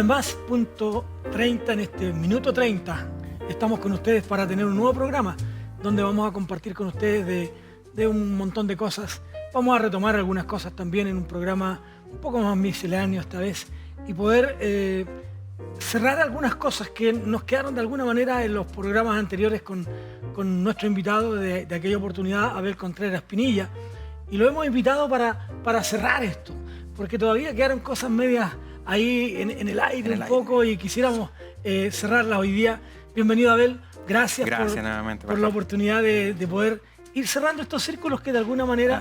vez más, punto 30 en este minuto 30. Estamos con ustedes para tener un nuevo programa donde vamos a compartir con ustedes de un montón de cosas. Vamos a retomar algunas cosas también en un programa un poco más misceláneo esta vez y poder cerrar algunas cosas que nos quedaron de alguna manera en los programas anteriores con nuestro invitado de aquella oportunidad, Abel Contreras Pinilla. Y lo hemos invitado para cerrar esto, porque todavía quedaron cosas medias ahí en el aire un poco y quisiéramos cerrarlas hoy día. Bienvenido, Abel. Gracias por la oportunidad de poder ir cerrando estos círculos que de alguna manera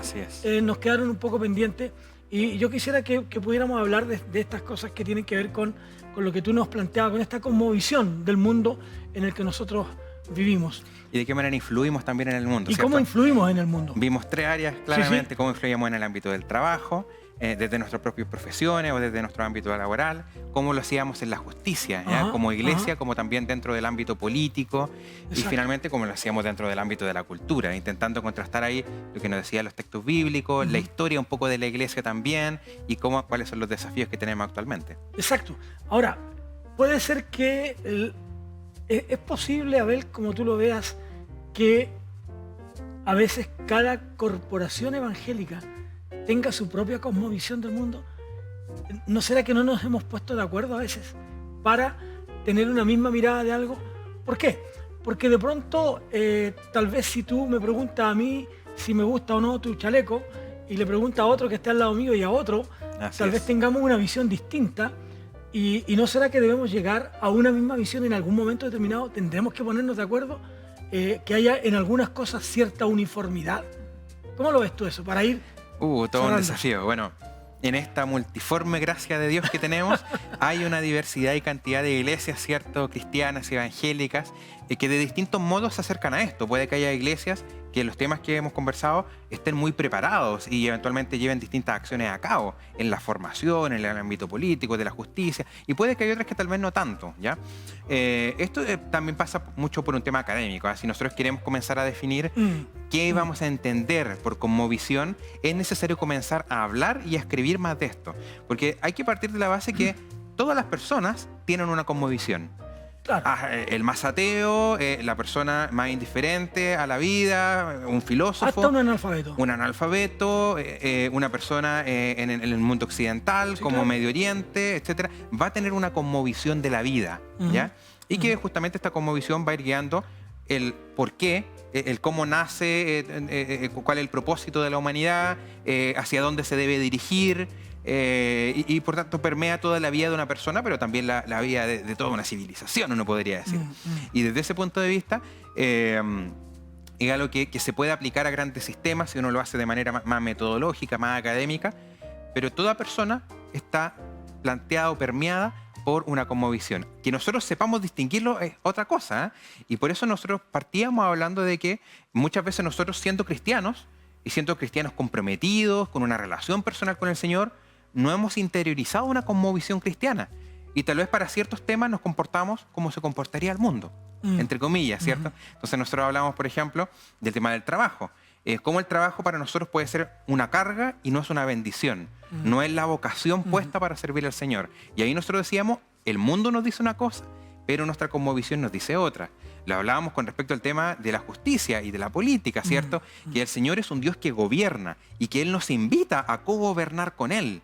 nos quedaron un poco pendientes. Y yo quisiera que pudiéramos hablar de estas cosas que tienen que ver con lo que tú nos planteabas, con esta cosmovisión del mundo en el que nosotros vivimos. Y de qué manera influimos también en el mundo. ¿Y ¿cierto? cómo influimos en el mundo? Vimos tres áreas claramente, cómo influimos en el ámbito del trabajo, desde nuestras propias profesiones o desde nuestro ámbito laboral, cómo lo hacíamos en la justicia, ¿ya? Como iglesia, como también dentro del ámbito político. Exacto. Y finalmente cómo lo hacíamos dentro del ámbito de la cultura, intentando contrastar ahí lo que nos decían los textos bíblicos, la historia un poco de la iglesia también y cuáles son los desafíos que tenemos actualmente. Exacto. Ahora, puede ser que es posible, Abel, como tú lo veas, que a veces cada corporación evangélica tenga su propia cosmovisión del mundo. ¿No será que no nos hemos puesto de acuerdo a veces para tener una misma mirada de algo? ¿Por qué? Porque de pronto, tal vez si tú me preguntas a mí si me gusta o no tu chaleco y le preguntas a otro que está al lado mío y a otro, tal vez tengamos una visión distinta. ¿Y no será que debemos llegar a una misma visión en algún momento determinado? ¿Tendremos que ponernos de acuerdo? Que haya en algunas cosas cierta uniformidad. ¿Cómo lo ves tú eso? Para ir todo cerrando. Un desafío. Bueno, en esta multiforme gracia de Dios que tenemos, hay una diversidad y cantidad de iglesias, ¿cierto?, cristianas y evangélicas, que de distintos modos se acercan a esto. Puede que haya iglesias que los temas que hemos conversado estén muy preparados y eventualmente lleven distintas acciones a cabo en la formación, en el ámbito político, de la justicia, y puede que hay otras que tal vez no tanto, ¿ya? Esto también pasa mucho por un tema académico, ¿eh? Si nosotros queremos comenzar a definir qué vamos a entender por cosmovisión, es necesario comenzar a hablar y a escribir más de esto, porque hay que partir de la base que todas las personas tienen una cosmovisión. Claro. El más ateo, la persona más indiferente a la vida, un filósofo. Hasta un analfabeto. Un analfabeto, una persona en el mundo occidental, como Medio Oriente, etc. Va a tener una cosmovisión de la vida, ¿ya? Y que justamente esta cosmovisión va a ir guiando el por qué, el cómo nace, cuál es el propósito de la humanidad, hacia dónde se debe dirigir. Y por tanto permea toda la vida de una persona, pero también la vida de toda una civilización, uno podría decir. Y desde ese punto de vista, es algo que se puede aplicar a grandes sistemas si uno lo hace de manera más metodológica, más académica, pero toda persona está planteada o permeada por una cosmovisión. Que nosotros sepamos distinguirlo es otra cosa, ¿eh? Y por eso nosotros partíamos hablando de que muchas veces nosotros siendo cristianos, y siendo cristianos comprometidos, con una relación personal con el Señor, no hemos interiorizado una cosmovisión cristiana. Y tal vez para ciertos temas nos comportamos como se comportaría el mundo, entre comillas, ¿cierto? Entonces nosotros hablamos, por ejemplo, del tema del trabajo. Cómo el trabajo para nosotros puede ser una carga y no es una bendición. No es la vocación puesta para servir al Señor. Y ahí nosotros decíamos, el mundo nos dice una cosa, pero nuestra cosmovisión nos dice otra. Lo hablábamos con respecto al tema de la justicia y de la política, ¿cierto? Que el Señor es un Dios que gobierna y que Él nos invita a cogobernar con Él.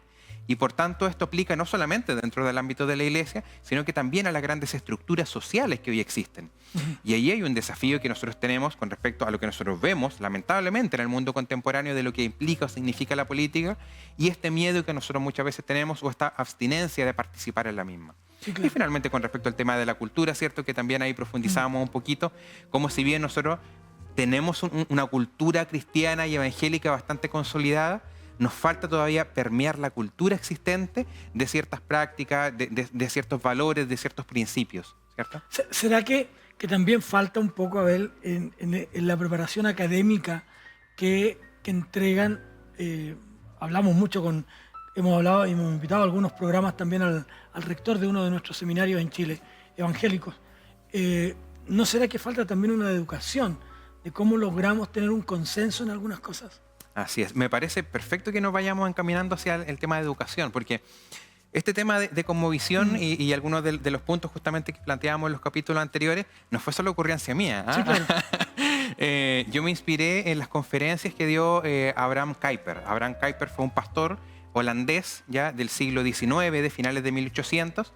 Y por tanto esto aplica no solamente dentro del ámbito de la iglesia, sino que también a las grandes estructuras sociales que hoy existen. Y ahí hay un desafío que nosotros tenemos con respecto a lo que nosotros vemos, lamentablemente, en el mundo contemporáneo de lo que implica o significa la política y este miedo que nosotros muchas veces tenemos o esta abstinencia de participar en la misma. Sí, claro. Y finalmente con respecto al tema de la cultura, ¿cierto? Que también ahí profundizamos un poquito, como si bien nosotros tenemos una cultura cristiana y evangélica bastante consolidada, nos falta todavía permear la cultura existente de ciertas prácticas, de ciertos valores, de ciertos principios, ¿cierto? ¿Será que también falta un poco, Abel, en la preparación académica que entregan? Hablamos mucho hemos hablado y hemos invitado a algunos programas también al rector de uno de nuestros seminarios en Chile, evangélicos. ¿No será que falta también una educación de cómo logramos tener un consenso en algunas cosas? Así es. Me parece perfecto que nos vayamos encaminando hacia el tema de educación, porque Este tema de cosmovisión y algunos de los puntos justamente que planteábamos en los capítulos anteriores no fue solo ocurrencia mía. Sí, claro. Yo me inspiré en las conferencias que dio Abraham Kuyper. Abraham Kuyper fue un pastor holandés ya del siglo XIX, de finales de 1800.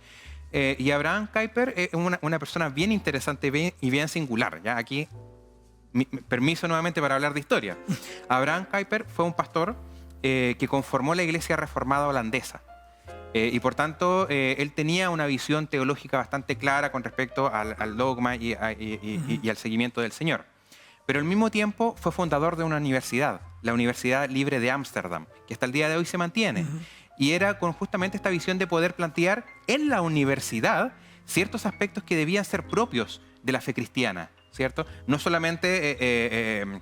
Y Abraham Kuyper es una persona bien interesante y bien singular. ¿Ya? Aquí, permiso nuevamente para hablar de historia. Abraham Kuyper fue un pastor que conformó la Iglesia Reformada holandesa. Y por tanto, él tenía una visión teológica bastante clara con respecto al dogma y al seguimiento del Señor. Pero al mismo tiempo fue fundador de una universidad, la Universidad Libre de Ámsterdam, que hasta el día de hoy se mantiene. Y era con justamente esta visión de poder plantear en la universidad ciertos aspectos que debían ser propios de la fe cristiana, ¿cierto? No solamente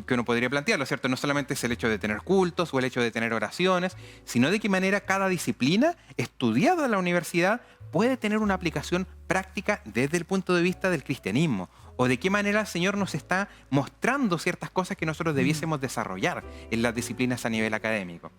que uno podría plantearlo, ¿cierto? No solamente es el hecho de tener cultos o el hecho de tener oraciones, sino de qué manera cada disciplina estudiada en la universidad puede tener una aplicación práctica desde el punto de vista del cristianismo, o de qué manera el Señor nos está mostrando ciertas cosas que nosotros debiésemos desarrollar en las disciplinas a nivel académico.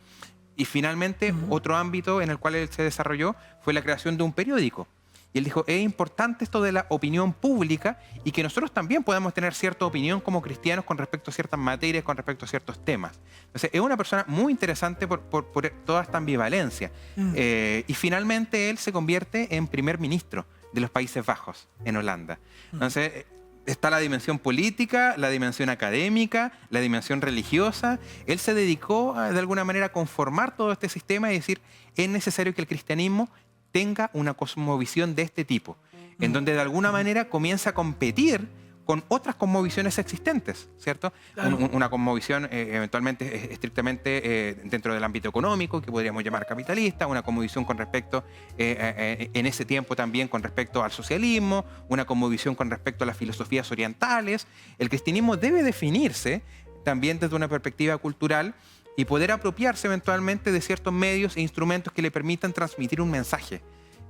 Y finalmente, otro ámbito en el cual él se desarrolló fue la creación de un periódico. Y él dijo, es importante esto de la opinión pública y que nosotros también podamos tener cierta opinión como cristianos con respecto a ciertas materias, con respecto a ciertos temas. Entonces, es una persona muy interesante por toda esta ambivalencia. Y finalmente él se convierte en primer ministro de los Países Bajos, en Holanda. Entonces, está la dimensión política, la dimensión académica, la dimensión religiosa. Él se dedicó de alguna manera a conformar todo este sistema y decir, es necesario que el cristianismo tenga una cosmovisión de este tipo, en donde de alguna manera comienza a competir con otras cosmovisiones existentes, ¿cierto? Claro. Una cosmovisión eventualmente estrictamente dentro del ámbito económico, que podríamos llamar capitalista, una cosmovisión con respecto, en ese tiempo también con respecto al socialismo, una cosmovisión con respecto a las filosofías orientales. El cristianismo debe definirse también desde una perspectiva cultural y poder apropiarse eventualmente de ciertos medios e instrumentos que le permitan transmitir un mensaje.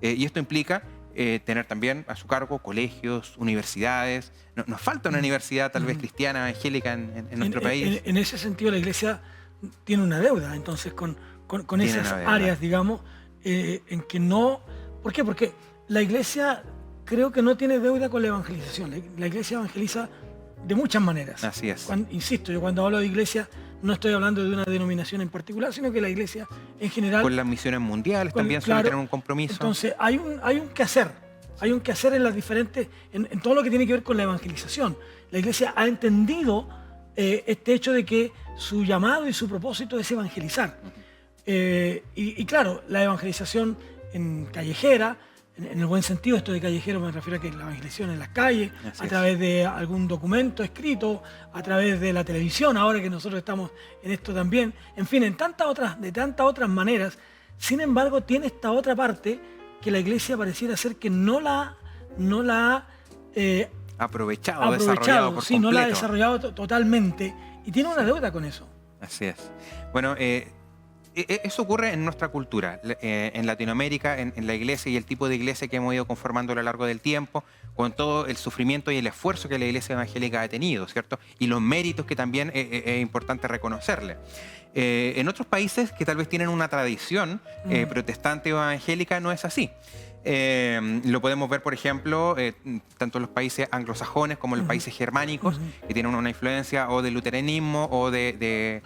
Y esto implica tener también a su cargo colegios, universidades. Nos falta una universidad tal vez cristiana, evangélica en nuestro país. En ese sentido la Iglesia tiene una deuda, entonces, con esas áreas, digamos, en que no... ¿Por qué? Porque la Iglesia creo que no tiene deuda con la evangelización. La Iglesia evangeliza de muchas maneras. Así es. Insisto, yo cuando hablo de Iglesia no estoy hablando de una denominación en particular, sino que la Iglesia en general... Con las misiones mundiales también suele tener un compromiso. Entonces hay un quehacer. Hay un quehacer en las diferentes... En todo lo que tiene que ver con la evangelización. La Iglesia ha entendido este hecho de que su llamado y su propósito es evangelizar. Y claro, la evangelización en callejera, en el buen sentido, esto de callejero me refiero a que la evangelización en las calles, a través de algún documento escrito, a través de la televisión, ahora que nosotros estamos en esto también, en fin, de tantas otras maneras. Sin embargo, tiene esta otra parte que la Iglesia pareciera ser que no la ha aprovechado, desarrollado por completo. No la ha desarrollado totalmente y tiene una deuda con eso. Así es. Bueno, eso ocurre en nuestra cultura, en Latinoamérica, en la iglesia y el tipo de iglesia que hemos ido conformando a lo largo del tiempo, con todo el sufrimiento y el esfuerzo que la iglesia evangélica ha tenido, ¿cierto? Y los méritos que también es importante reconocerle. En otros países que tal vez tienen una tradición protestante o evangélica no es así. Lo podemos ver, por ejemplo, tanto en los países anglosajones como en los países germánicos, que tienen una influencia o del luteranismo o del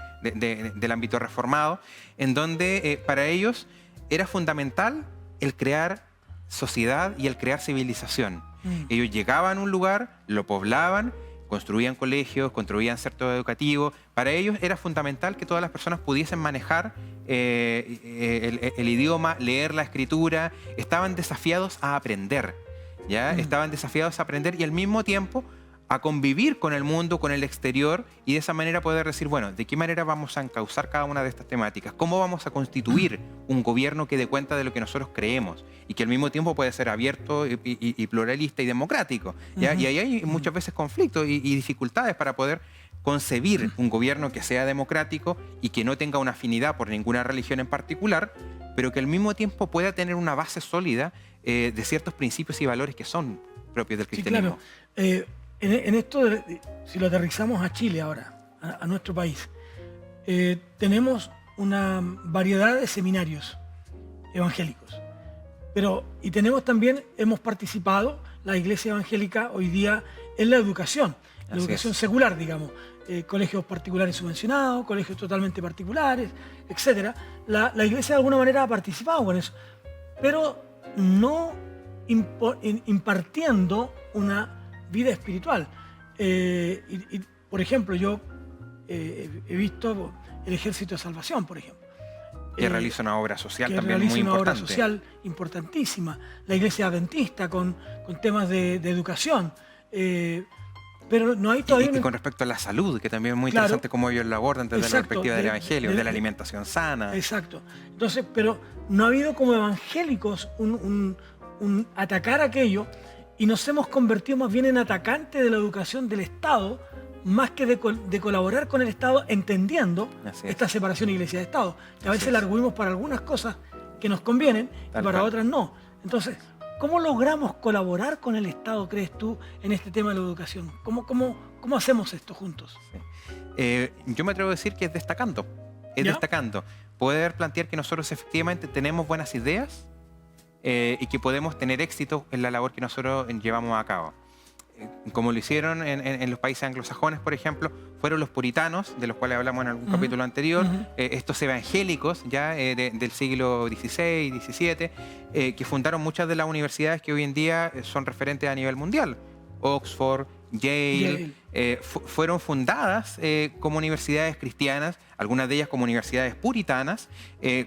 ámbito reformado, en donde para ellos era fundamental el crear sociedad y el crear civilización. Ellos llegaban a un lugar, lo poblaban, construían colegios, construían centros educativos. Para ellos era fundamental que todas las personas pudiesen manejar el idioma, leer la escritura. Estaban desafiados a aprender, ¿ya? Estaban desafiados a aprender y al mismo tiempo a convivir con el mundo, con el exterior, y de esa manera poder decir, bueno, ¿de qué manera vamos a encauzar cada una de estas temáticas? ¿Cómo vamos a constituir un gobierno que dé cuenta de lo que nosotros creemos y que al mismo tiempo puede ser abierto y pluralista y democrático? ¿Ya? Y ahí hay muchas veces conflictos y dificultades para poder concebir un gobierno que sea democrático y que no tenga una afinidad por ninguna religión en particular, pero que al mismo tiempo pueda tener una base sólida de ciertos principios y valores que son propios del cristianismo. Sí, claro. En esto, si lo aterrizamos a Chile ahora, a nuestro país, tenemos una variedad de seminarios evangélicos. Y tenemos también, hemos participado, la iglesia evangélica hoy día, en la educación secular, digamos. Colegios particulares subvencionados, colegios totalmente particulares, etc. La iglesia de alguna manera ha participado con eso, pero no impartiendo una vida espiritual. Por ejemplo, yo he visto el Ejército de Salvación, por ejemplo. Que realiza una obra social también muy importante. Una obra social importantísima. La iglesia adventista con temas de educación. Pero no hay todavía... Y con respecto a la salud, que también es muy interesante cómo ellos lo abordan desde la perspectiva del Evangelio, de la alimentación sana. Exacto. Entonces, pero no ha habido como evangélicos un atacar aquello, y nos hemos convertido más bien en atacantes de la educación del Estado, más que de colaborar con el Estado, entendiendo esta separación iglesia-Estado. Que a veces la arguimos para algunas cosas que nos convienen y para otras no. Entonces, ¿cómo logramos colaborar con el Estado, crees tú, en este tema de la educación? ¿Cómo hacemos esto juntos? Yo me atrevo a decir que es destacando. Destacando. Poder plantear que nosotros efectivamente tenemos buenas ideas y que podemos tener éxito en la labor que nosotros llevamos a cabo. Como lo hicieron en los países anglosajones, por ejemplo, fueron los puritanos, de los cuales hablamos en algún capítulo anterior, estos evangélicos ya del siglo XVI, XVII, que fundaron muchas de las universidades que hoy en día son referentes a nivel mundial. Oxford, Yale. Fueron fundadas como universidades cristianas, algunas de ellas como universidades puritanas,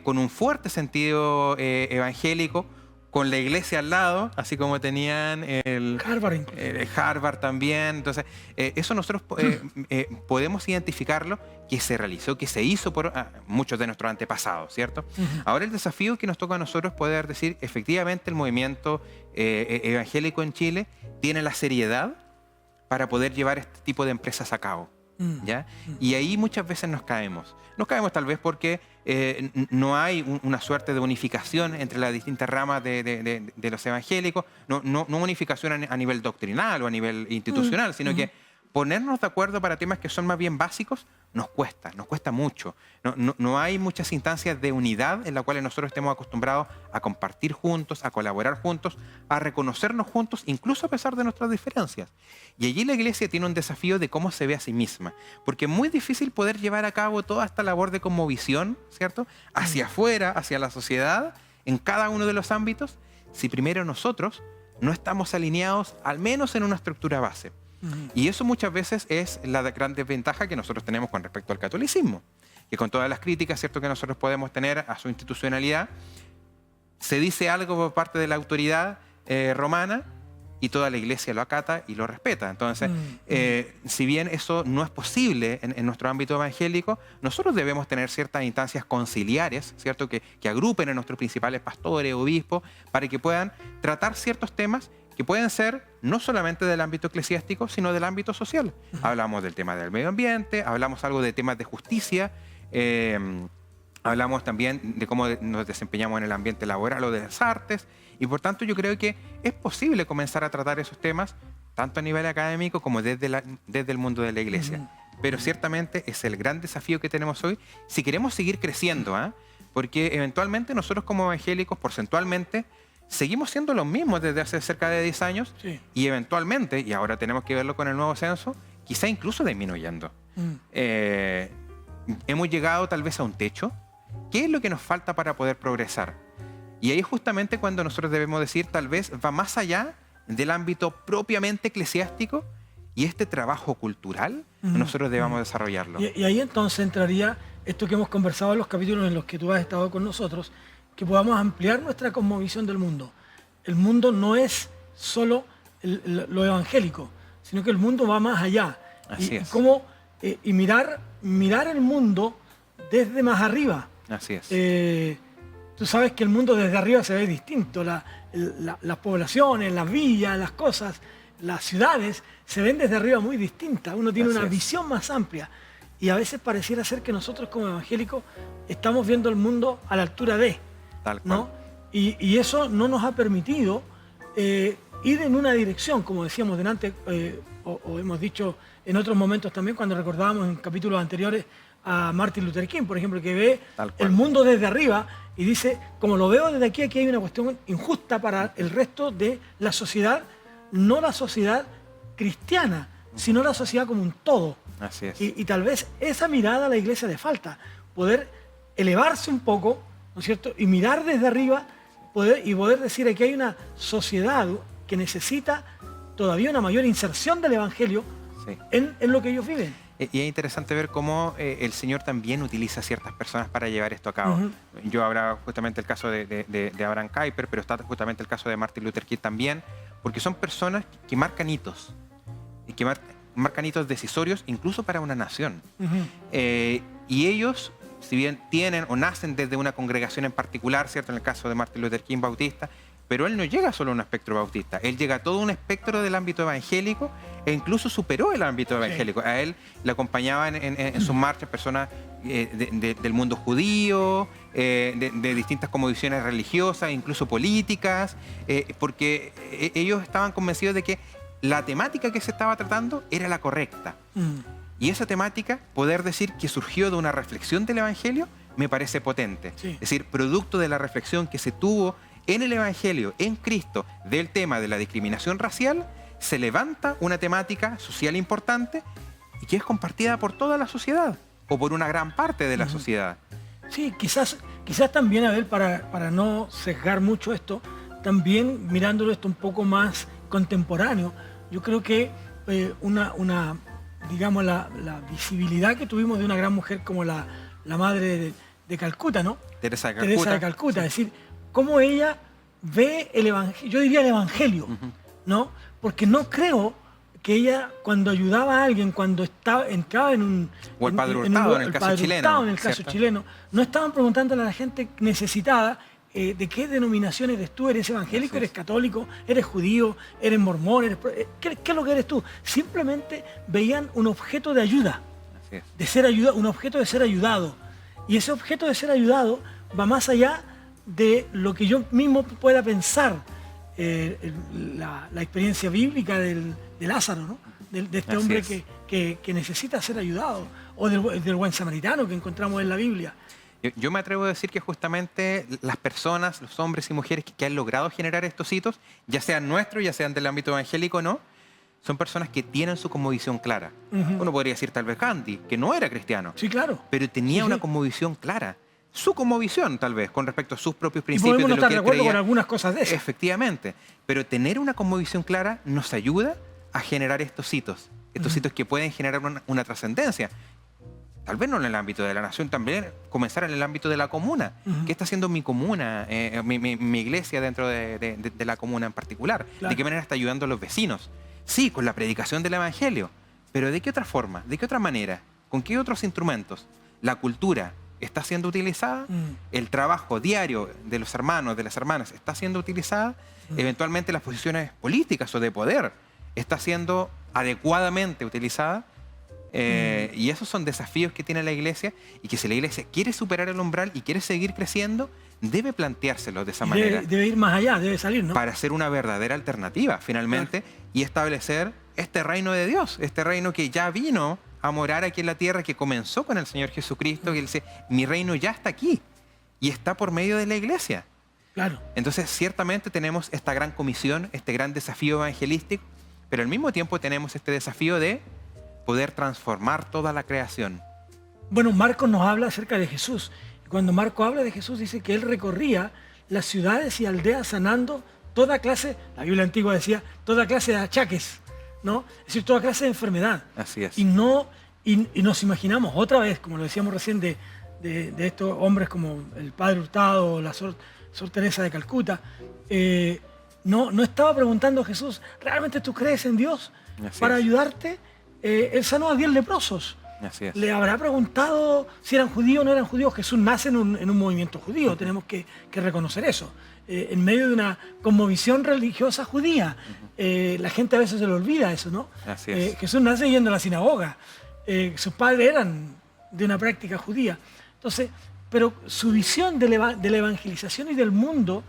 con un fuerte sentido evangélico, con la iglesia al lado, así como tenían el Harvard también. Entonces, eso nosotros podemos identificarlo, que se realizó, que se hizo por muchos de nuestros antepasados, ¿cierto? Ahora el desafío que nos toca a nosotros es poder decir, efectivamente, el movimiento evangélico en Chile tiene la seriedad para poder llevar este tipo de empresas a cabo. ¿Ya? Y ahí muchas veces nos caemos. Nos caemos tal vez porque no hay una suerte de unificación entre las distintas ramas de los evangélicos, no unificación a nivel doctrinal o a nivel institucional, sino que ponernos de acuerdo para temas que son más bien básicos nos cuesta mucho. No hay muchas instancias de unidad en las cuales nosotros estemos acostumbrados a compartir juntos, a colaborar juntos, a reconocernos juntos, incluso a pesar de nuestras diferencias. Y allí la iglesia tiene un desafío de cómo se ve a sí misma, porque es muy difícil poder llevar a cabo toda esta labor de conmovisión, ¿cierto?, hacia afuera, hacia la sociedad, en cada uno de los ámbitos, si primero nosotros no estamos alineados, al menos en una estructura base. Y eso muchas veces es la gran desventaja que nosotros tenemos con respecto al catolicismo, que con todas las críticas, ¿cierto?, que nosotros podemos tener a su institucionalidad, se dice algo por parte de la autoridad romana y toda la iglesia lo acata y lo respeta. Entonces, si bien eso no es posible en nuestro ámbito evangélico, nosotros debemos tener ciertas instancias conciliares, ¿cierto?, que agrupen a nuestros principales pastores, obispos, para que puedan tratar ciertos temas que pueden ser no solamente del ámbito eclesiástico, sino del ámbito social. Hablamos del tema del medio ambiente, hablamos algo de temas de justicia, hablamos también de cómo nos desempeñamos en el ambiente laboral o de las artes, y por tanto yo creo que es posible comenzar a tratar esos temas, tanto a nivel académico como desde el mundo de la iglesia. Pero ciertamente es el gran desafío que tenemos hoy, si queremos seguir creciendo, porque eventualmente nosotros como evangélicos, porcentualmente, seguimos siendo los mismos desde hace cerca de 10 años y eventualmente, y ahora tenemos que verlo con el nuevo censo, quizá incluso disminuyendo. Hemos llegado tal vez a un techo. ¿Qué es lo que nos falta para poder progresar? Y ahí justamente cuando nosotros debemos decir, tal vez va más allá del ámbito propiamente eclesiástico y este trabajo cultural, nosotros debamos desarrollarlo. Y ahí entonces entraría esto que hemos conversado en los capítulos en los que tú has estado con nosotros, que podamos ampliar nuestra cosmovisión del mundo. El mundo no es solo lo evangélico, sino que el mundo va más allá. Así es. Y mirar el mundo desde más arriba. Así es. Tú sabes que el mundo desde arriba se ve distinto. Las poblaciones, las villas, las cosas, las ciudades se ven desde arriba muy distintas. Uno tiene una visión más amplia. Y a veces pareciera ser que nosotros como evangélicos estamos viendo el mundo a la altura de... Tal cual. ¿no? Y eso no nos ha permitido ir en una dirección, como decíamos delante, o hemos dicho en otros momentos también, cuando recordábamos en capítulos anteriores a Martin Luther King, por ejemplo, que ve Tal cual. el mundo desde arriba y dice, como lo veo desde aquí, aquí hay una cuestión injusta para el resto de la sociedad, no la sociedad cristiana, sino la sociedad como un todo. Así es. Y tal vez esa mirada a la iglesia le falta, poder elevarse un poco, ¿no es cierto? Y mirar desde arriba poder decir que hay una sociedad que necesita todavía una mayor inserción del Evangelio Sí. en lo que ellos viven. Y es interesante ver cómo el Señor también utiliza a ciertas personas para llevar esto a cabo. Ujú. Yo hablaba justamente el caso de Abraham Kuyper, pero está justamente el caso de Martin Luther King también, porque son personas que marcan hitos, y que marcan hitos decisorios incluso para una nación. Ujú. Y ellos, si bien tienen o nacen desde una congregación en particular, ¿cierto? En el caso de Martin Luther King bautista, pero él no llega solo a un espectro bautista, él llega a todo un espectro del ámbito evangélico e incluso superó el ámbito evangélico. A él le acompañaban en sus marchas personas del mundo judío, de distintas cosmovisiones religiosas, incluso políticas, porque ellos estaban convencidos de que la temática que se estaba tratando era la correcta. Mm. Y esa temática, poder decir que surgió de una reflexión del Evangelio, me parece potente. Sí. Es decir, producto de la reflexión que se tuvo en el Evangelio, en Cristo, del tema de la discriminación racial, se levanta una temática social importante y que es compartida por toda la sociedad o por una gran parte de la sociedad. Sí, quizás también, Abel, para no sesgar mucho esto, también mirándolo esto un poco más contemporáneo, yo creo que digamos, la visibilidad que tuvimos de una gran mujer como la madre de Calcuta, ¿no? Teresa de Teresa de Calcuta, es decir, cómo ella ve el Evangelio, yo diría el Evangelio, ¿no? Porque no creo que ella, cuando ayudaba a alguien, cuando entraba en un... O el Padre Hurtado, en el caso chileno, en el caso ¿cierto? chileno, no estaban preguntándole a la gente necesitada de qué denominación eres tú, eres evangélico, Así es. eres católico, eres judío, eres mormón, ¿qué es lo que eres tú? Simplemente veían un objeto de ayuda, Así es. de ser ayuda, un objeto de ser ayudado. Y ese objeto de ser ayudado va más allá de lo que yo mismo pueda pensar. La experiencia bíblica de Lázaro, ¿no? De este Así hombre es. que necesita ser ayudado, o del buen samaritano que encontramos en la Biblia. Yo me atrevo a decir que justamente las personas, los hombres y mujeres que han logrado generar estos hitos, ya sean nuestros, ya sean del ámbito evangélico o no, son personas que tienen su cosmovisión clara. Ujú. Uno podría decir tal vez Gandhi, que no era cristiano, Sí, claro. pero tenía Sí, una sí. cosmovisión clara. Su cosmovisión, tal vez, con respecto a sus propios Y principios podemos no de lo estar que de él acuerdo creía. con algunas cosas de esas. Efectivamente. Pero tener una cosmovisión clara nos ayuda a generar estos hitos que pueden generar una trascendencia. Tal vez no en el ámbito de la nación, también comenzar en el ámbito de la comuna. Ujú. ¿Qué está haciendo mi comuna, mi iglesia dentro de la comuna en particular? Claro. ¿De qué manera está ayudando a los vecinos? Sí, con la predicación del Evangelio, pero ¿de qué otra forma? ¿De qué otra manera? ¿Con qué otros instrumentos? La cultura está siendo utilizada, el trabajo diario de los hermanos, de las hermanas está siendo utilizada, eventualmente las posiciones políticas o de poder está siendo adecuadamente utilizada. Y esos son desafíos que tiene la iglesia y que si la iglesia quiere superar el umbral y quiere seguir creciendo, debe planteárselos de esa Y manera debe ir más allá, debe salir, ¿no? para ser una verdadera alternativa finalmente y establecer este reino de Dios, este reino que ya vino a morar aquí en la tierra, que comenzó con el Señor Jesucristo, que Él dice, mi reino ya está aquí y está por medio de la iglesia. Claro. Entonces, ciertamente tenemos esta gran comisión, este gran desafío evangelístico, pero al mismo tiempo tenemos este desafío de poder transformar toda la creación. Bueno, Marcos nos habla acerca de Jesús. Y cuando Marcos habla de Jesús, dice que él recorría las ciudades y aldeas sanando toda clase, la Biblia antigua decía, toda clase de achaques, ¿no? Es decir, toda clase de enfermedad. Así es. Y nos imaginamos otra vez, como lo decíamos recién, de estos hombres como el Padre Hurtado o la Sor Teresa de Calcuta. No estaba preguntando a Jesús, ¿realmente tú crees en Dios Así para es. ayudarte? Él sanó a 10 leprosos. Así es. Le habrá preguntado si eran judíos o no eran judíos. Jesús nace en un movimiento judío, tenemos que reconocer eso. En medio de una conmovisión religiosa judía. La gente a veces se le olvida eso, ¿no? Así es. Jesús nace yendo a la sinagoga. Sus padres eran de una práctica judía. Entonces, pero su visión de la evangelización y del mundo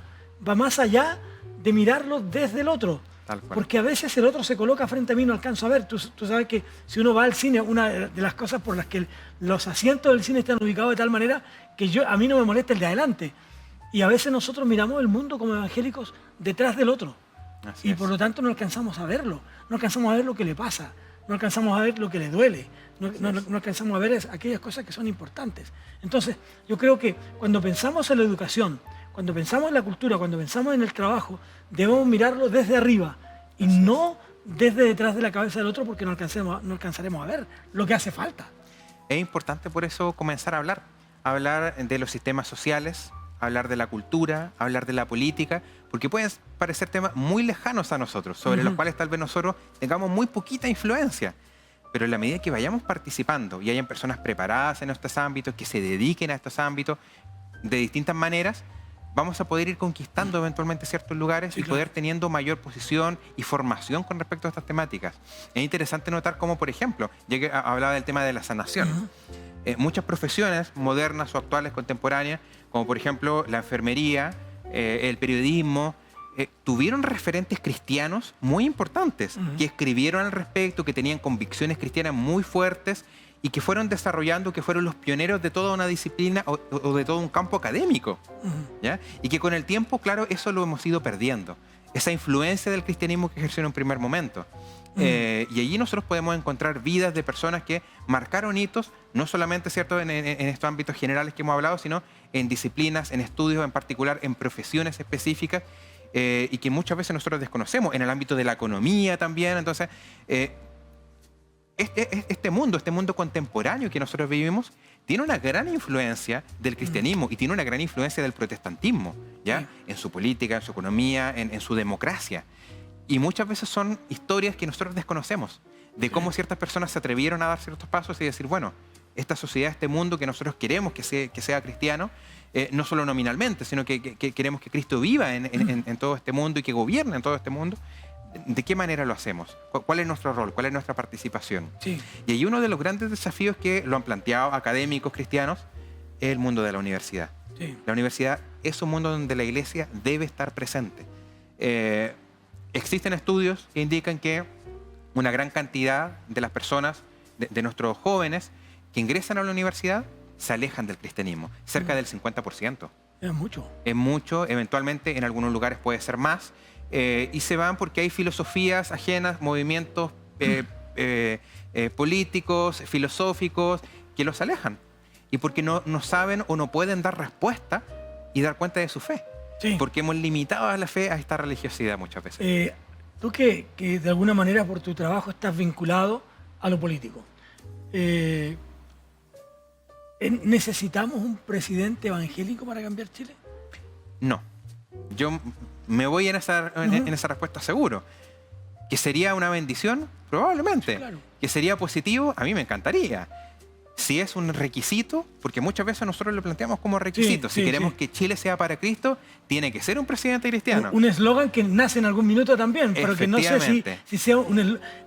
va más allá de mirarlo desde el otro, Tal cual. Porque a veces el otro se coloca frente a mí y no alcanzo a ver. Tú sabes que si uno va al cine, una de las cosas por las que los asientos del cine están ubicados de tal manera que a mí no me molesta el de adelante. Y a veces nosotros miramos el mundo como evangélicos detrás del otro. Así Y es. por lo tanto no alcanzamos a verlo. No alcanzamos a ver lo que le pasa. No alcanzamos a ver lo que le duele. No alcanzamos a ver aquellas cosas que son importantes. Entonces, yo creo que cuando pensamos en la educación, cuando pensamos en la cultura, cuando pensamos en el trabajo, debemos mirarlo desde arriba y no desde detrás de la cabeza del otro, porque no alcanzaremos a ver lo que hace falta. Es importante por eso comenzar a hablar de los sistemas sociales, hablar de la cultura, hablar de la política, porque pueden parecer temas muy lejanos a nosotros, sobre los cuales tal vez nosotros tengamos muy poquita influencia. Pero en la medida que vayamos participando y hayan personas preparadas en estos ámbitos, que se dediquen a estos ámbitos de distintas maneras, vamos a poder ir conquistando eventualmente ciertos lugares, Sí, y claro, poder teniendo mayor posición y formación con respecto a estas temáticas. Es interesante notar cómo, por ejemplo, ya que hablaba del tema de la sanación, muchas profesiones modernas o actuales, contemporáneas, como por ejemplo la enfermería, el periodismo, tuvieron referentes cristianos muy importantes, que escribieron al respecto, que tenían convicciones cristianas muy fuertes y que fueron desarrollando, que fueron los pioneros de toda una disciplina o de todo un campo académico. ¿Ya? Y que con el tiempo, claro, eso lo hemos ido perdiendo. Esa influencia del cristianismo que ejerció en un primer momento. Y allí nosotros podemos encontrar vidas de personas que marcaron hitos, no solamente, ¿cierto?, en estos ámbitos generales que hemos hablado, sino en disciplinas, en estudios en particular, en profesiones específicas, y que muchas veces nosotros desconocemos, en el ámbito de la economía también. Entonces, este mundo contemporáneo que nosotros vivimos tiene una gran influencia del cristianismo y tiene una gran influencia del protestantismo, ¿ya? Sí. En su política, en su economía, en su democracia. Y muchas veces son historias que nosotros desconocemos, de cómo ciertas personas se atrevieron a dar ciertos pasos y decir, bueno, esta sociedad, este mundo que nosotros queremos que sea cristiano, no solo nominalmente, sino que queremos que Cristo viva en todo este mundo y que gobierne en todo este mundo. ¿De qué manera lo hacemos? ¿Cuál es nuestro rol? ¿Cuál es nuestra participación? Sí. Y ahí uno de los grandes desafíos que lo han planteado académicos cristianos es el mundo de la universidad. Sí. La universidad es un mundo donde la iglesia debe estar presente. Existen estudios que indican que una gran cantidad de las personas, de nuestros jóvenes que ingresan a la universidad, se alejan del cristianismo, cerca del 50%. Es mucho. Es mucho, eventualmente en algunos lugares puede ser más, y se van porque hay filosofías ajenas, movimientos políticos, filosóficos, que los alejan, y porque no saben o no pueden dar respuesta y dar cuenta de su fe. Sí. Porque hemos limitado a la fe a esta religiosidad muchas veces. Tú que de alguna manera por tu trabajo estás vinculado a lo político, ¿necesitamos un presidente evangélico para cambiar Chile? No. Yo me voy en esa respuesta seguro. ¿Que sería una bendición? Probablemente. Sí, claro. ¿Que sería positivo? A mí me encantaría. Si es un requisito, porque muchas veces nosotros lo planteamos como requisito. Sí, si sí, queremos sí. que Chile sea para Cristo, tiene que ser un presidente cristiano. Un eslogan que nace en algún minuto también, pero que no sé Efectivamente. si sea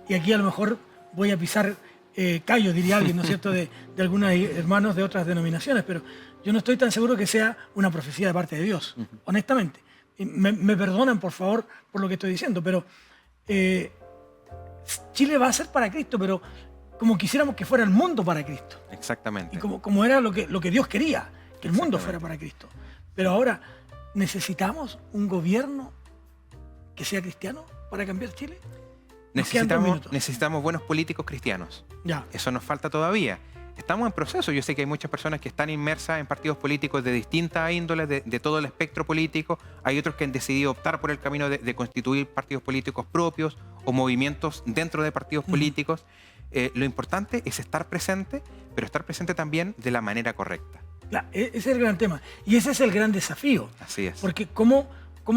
y aquí a lo mejor voy a pisar callo, diría alguien, ¿no es cierto?, de algunos hermanos de otras denominaciones, pero yo no estoy tan seguro que sea una profecía de parte de Dios, honestamente. Y me perdonan, por favor, por lo que estoy diciendo, pero Chile va a ser para Cristo, pero como quisiéramos que fuera el mundo para Cristo. Exactamente. Y como era lo que Dios quería, que el mundo Exactamente. fuera para Cristo. Pero ahora, ¿necesitamos un gobierno que sea cristiano para cambiar Chile? Nos quedan 2 minutos. Necesitamos buenos políticos cristianos. Ya. Eso nos falta todavía. Estamos en proceso. Yo sé que hay muchas personas que están inmersas en partidos políticos de distintas índoles, de todo el espectro político. Hay otros que han decidido optar por el camino de constituir partidos políticos propios o movimientos dentro de partidos políticos. Lo importante es estar presente, pero estar presente también de la manera correcta. Ese es el gran tema. Y ese es el gran desafío. Así es. Porque cómo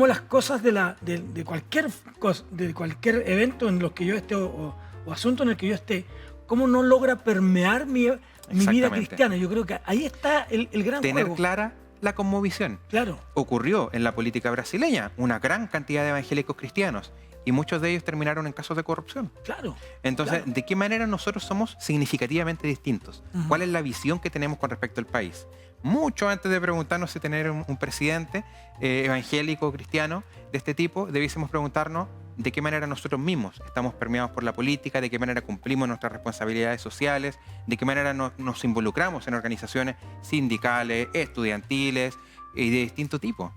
las cosas de cualquier evento en los que yo esté o asunto en el que yo esté, cómo no logra permear mi vida Exactamente. cristiana. Yo creo que ahí está el gran Tener juego. clara la cosmovisión. Claro. Ocurrió en la política brasileña una gran cantidad de evangélicos cristianos y muchos de ellos terminaron en casos de corrupción. Claro. Entonces, Claro. ¿de qué manera nosotros somos significativamente distintos? ¿Cuál es la visión que tenemos con respecto al país? Mucho antes de preguntarnos si tener un presidente evangélico o cristiano de este tipo, debiésemos preguntarnos de qué manera nosotros mismos estamos permeados por la política, de qué manera cumplimos nuestras responsabilidades sociales, de qué manera nos involucramos en organizaciones sindicales, estudiantiles y de distinto tipo.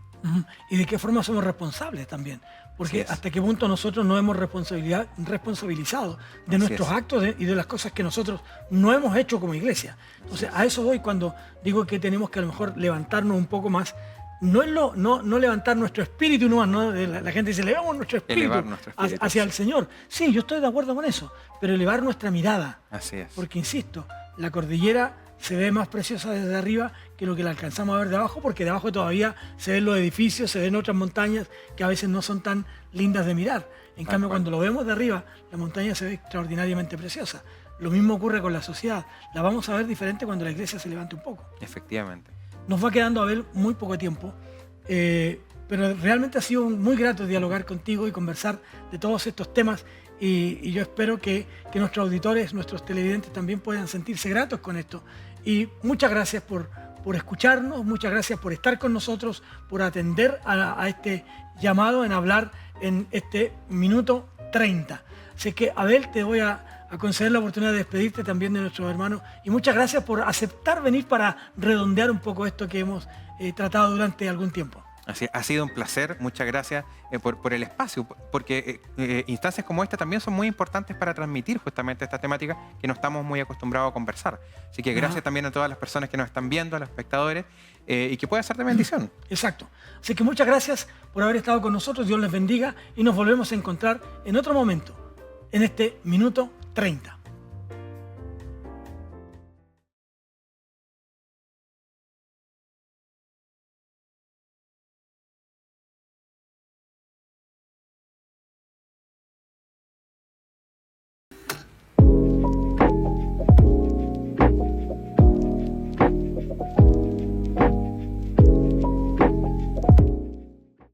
Y de qué forma somos responsables también. Porque hasta qué punto nosotros nos hemos responsabilizado de nuestros actos y de las cosas que nosotros no hemos hecho como iglesia. Entonces, a eso voy cuando digo que tenemos que a lo mejor levantarnos un poco más. No levantar nuestro espíritu nomás, ¿no? La gente dice, elevamos nuestro espíritu, hacia el Señor. Sí, yo estoy de acuerdo con eso, pero elevar nuestra mirada. Así es. Porque, insisto, la cordillera se ve más preciosa desde arriba que lo que la alcanzamos a ver de abajo, porque de abajo todavía se ven los edificios, se ven otras montañas que a veces no son tan lindas de mirar. En cambio, cuando lo vemos de arriba, la montaña se ve extraordinariamente preciosa. Lo mismo ocurre con la sociedad. La vamos a ver diferente cuando la iglesia se levante un poco. Efectivamente. Nos va quedando a ver muy poco tiempo, pero realmente ha sido muy grato dialogar contigo y conversar de todos estos temas y yo espero que nuestros auditores, nuestros televidentes también puedan sentirse gratos con esto. Y muchas gracias por escucharnos, muchas gracias por estar con nosotros, por atender a este llamado en hablar en este minuto 30. Así que, Abel, te voy a conceder la oportunidad de despedirte también de nuestros hermanos y muchas gracias por aceptar venir para redondear un poco esto que hemos tratado durante algún tiempo. Así, ha sido un placer, muchas gracias por el espacio, porque instancias como esta también son muy importantes para transmitir justamente esta temática que no estamos muy acostumbrados a conversar. Así que gracias también a todas las personas que nos están viendo, a los espectadores, y que pueda ser de bendición. Exacto. Así que muchas gracias por haber estado con nosotros, Dios les bendiga y nos volvemos a encontrar en otro momento, en este minuto 30.